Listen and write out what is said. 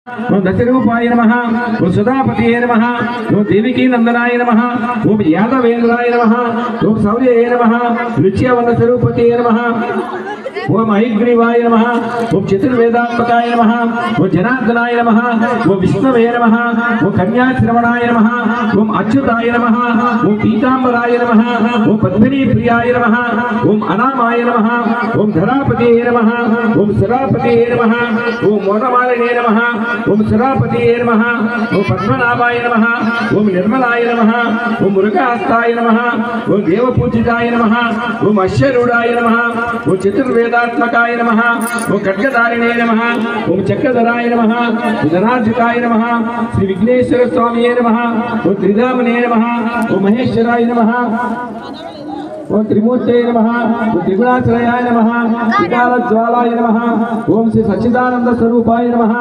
ओम दशरूपाय नमः ओम सुधापतये नमः ओम देवकी नंदनाय नमः ओम यादवेंद्राय नमः ओम सौर्ये नमः नृत्यवर्ण स्वरूपतये नमः ओम हयग्रीवाय नमः ओम चतुर्वेदात्मकाय नमः ओम जनार्दनाय नमः ओम विष्णवे नमः ओम कन्याश्रवणाय नमः ओम अच्युताय नमः ओम पीतांबराय नमः ओम पद्मिनी प्रियाय नमः ओम अनामाय नमः ओम धरापतये नमः ओम सरापतये नमः ओम मोनमालिने नमः ओम सरापतये नमः ओम पद्मनाभाय नमः ओम निर्मलाय नमः ओम मुरुगहस्ताय नमः ओम देवपूजिताय नमः ओम अश्वरूढाय नमः ओम चतुर्वेदात्मकाय नमः ओम खड्गधारिणे नमः ओम चक्रधराय नमः ओम धनार्जिताय नमः श्री विघ्नेश्वर स्वामिये नमः ओम त्रिधामने नमः ओम महेश्वराय नमः ओम त्रिमूर्ते नमः ओम त्रिगुणाश्रयाय नमः त्रिकालज्वालाय नमः ओम श्री सच्चिदानंद स्वरूपाय नमः।